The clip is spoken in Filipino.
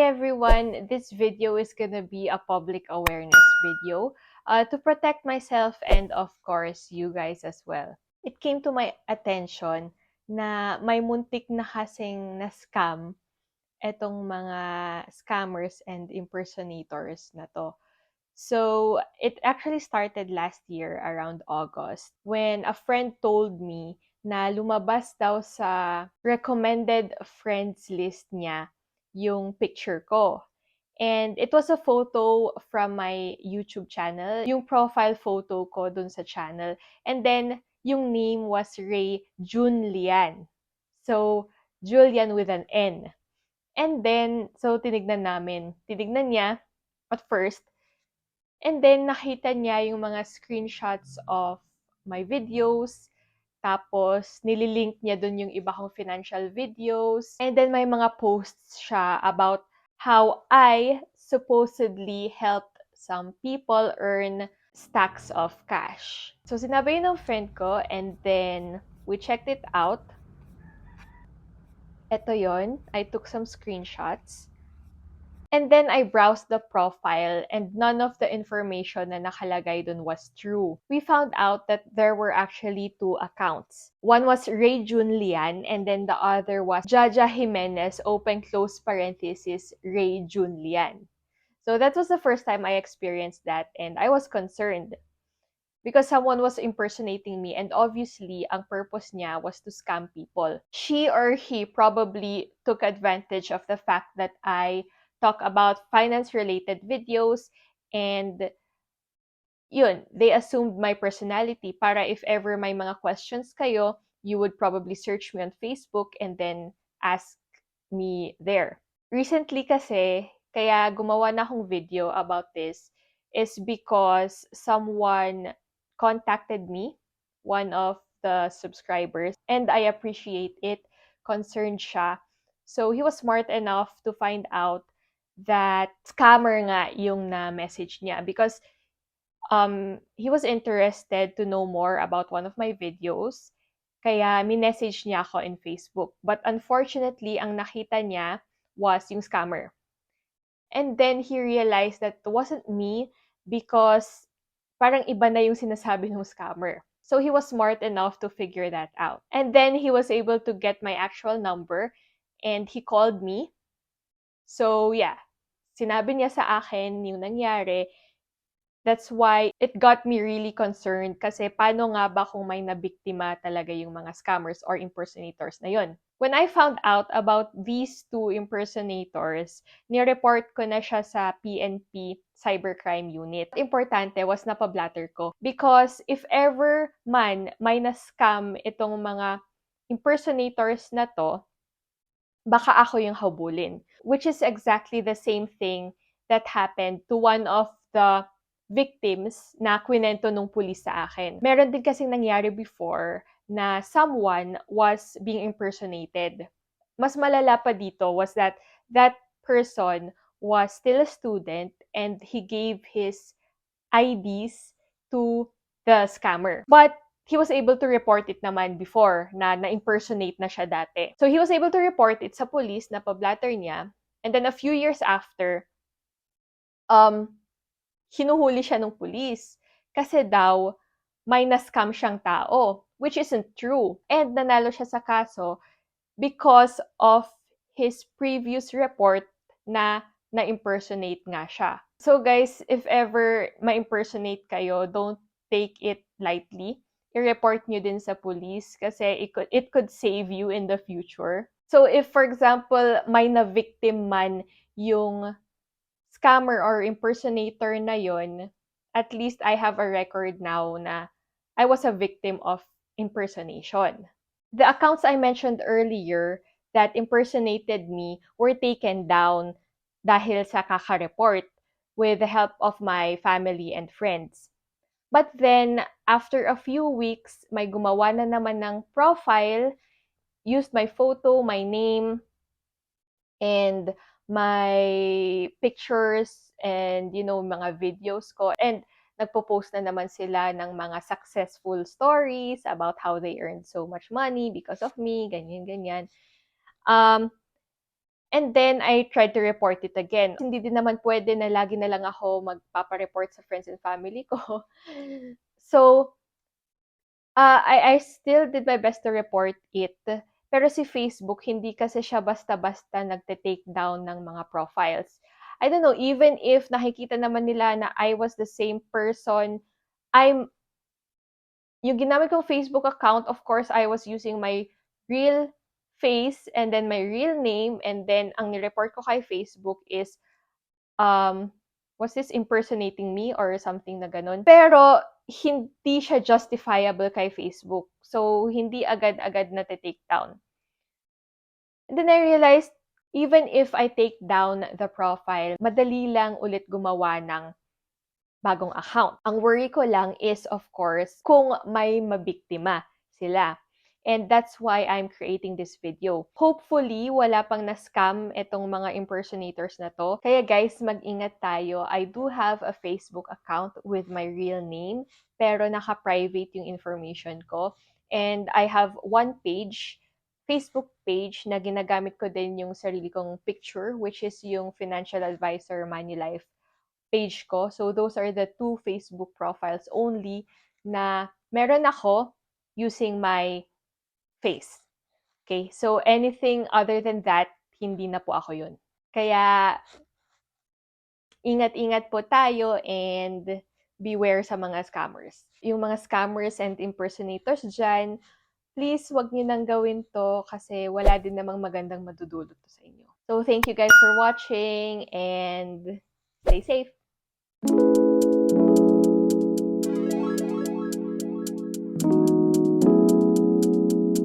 everyone, this video is gonna be a public awareness video to protect myself and of course you guys as well. It came to my attention na may muntik na kasing na-scam etong mga scammers and impersonators na to. So, it actually started last year around August when a friend told me na lumabas daw sa recommended friends list niya yung picture ko. And it was a photo from my YouTube channel, yung profile photo ko dun sa channel. And then, yung name was Ray Junlian. So, Julian with an N. And then, so tinignan niya at first. And then, nakita niya yung mga screenshots of my videos. Tapos, nililink niya dun yung iba kong financial videos. And then, may mga posts siya about how I supposedly helped some people earn stacks of cash. So, sinabi yun ng friend ko and then we checked it out. Ito yon. I took some screenshots. And then I browsed the profile and none of the information na nakalagay dun was true. We found out that there were actually two accounts. One was Ray Junlian and then the other was Jaja Jimenez, open close parenthesis, Ray Junlian. So that was the first time I experienced that and I was concerned because someone was impersonating me and obviously ang purpose niya was to scam people. She or he probably took advantage of the fact that I talk about finance-related videos and yun, they assumed my personality para if ever may mga questions kayo, you would probably search me on Facebook and then ask me there. Recently kasi, kaya gumawa na akong video about this is because someone contacted me, one of the subscribers, and I appreciate it. Concerned siya. So, he was smart enough to find out that scammer nga yung na-message niya because he was interested to know more about one of my videos. Kaya minessage niya ako in Facebook. But unfortunately, ang nakita niya was yung scammer. And then he realized that it wasn't me because parang iba na yung sinasabi ng scammer. So he was smart enough to figure that out. And then he was able to get my actual number and he called me. So yeah, sinabi niya sa akin yung nangyari. That's why it got me really concerned kasi paano nga ba kung may nabiktima talaga yung mga scammers or impersonators na yun. When I found out about these two impersonators, nireport ko na siya sa PNP Cybercrime Unit. Importante was napablatter ko because if ever man may na-scam itong mga impersonators na to, baka ako yung habulin. Which is exactly the same thing that happened to one of the victims na kwinento nung pulis sa akin. Meron din kasing nangyari before na someone was being impersonated. Mas malala pa dito was that that person was still a student and he gave his IDs to the scammer. But he was able to report it naman before na-impersonate na siya dati. So he was able to report it sa police na pablatter niya. And then a few years after, hinuhuli siya ng pulis kasi daw may na-scam siyang tao, which isn't true. And nanalo siya sa kaso because of his previous report na na-impersonate nga siya. So guys, if ever ma-impersonate kayo, don't take it lightly. I-report nyo din sa police kasi it could save you in the future. So if for example, may na-victim man yung scammer or impersonator na yon, at least I have a record now na I was a victim of impersonation. The accounts I mentioned earlier that impersonated me were taken down dahil sa kaka-report with the help of my family and friends. But then, after a few weeks, may gumawa na naman ng profile, used my photo, my name, and my pictures and, mga videos ko. And nagpo-post na naman sila ng mga successful stories about how they earned so much money because of me, ganyan. And then I tried to report it again. Hindi din naman pwede na lagi na lang ako magpapa-report sa friends and family ko. So, I still did my best to report it. Pero si Facebook, hindi kasi siya basta-basta nagte-take down ng mga profiles. I don't know, even if nakikita naman nila na I was the same person, I'm yung ginamit kong Facebook account, of course, I was using my real face and then my real name, and then ang nireport ko kay Facebook is, um, was this impersonating me or something na ganun. Pero hindi siya justifiable kay Facebook. So, hindi agad-agad na take down. And then I realized, even if I take down the profile, madali lang ulit gumawa ng bagong account. Ang worry ko lang is, of course, kung may mabiktima sila. And that's why I'm creating this video. Hopefully, wala pang na-scam itong mga impersonators na to. Kaya guys, mag-ingat tayo. I do have a Facebook account with my real name, pero naka-private yung information ko. And I have one page, Facebook page, na ginagamit ko din yung sarili kong picture, which is yung Financial Advisor Money Life page ko. So, those are the two Facebook profiles only na meron ako using my face. Okay? So, anything other than that, hindi na po ako yun. Kaya, ingat-ingat po tayo and beware sa mga scammers. Yung mga scammers and impersonators dyan, please wag niyo nang gawin to kasi wala din namang magandang madudulot to sa inyo. So, thank you guys for watching and stay safe.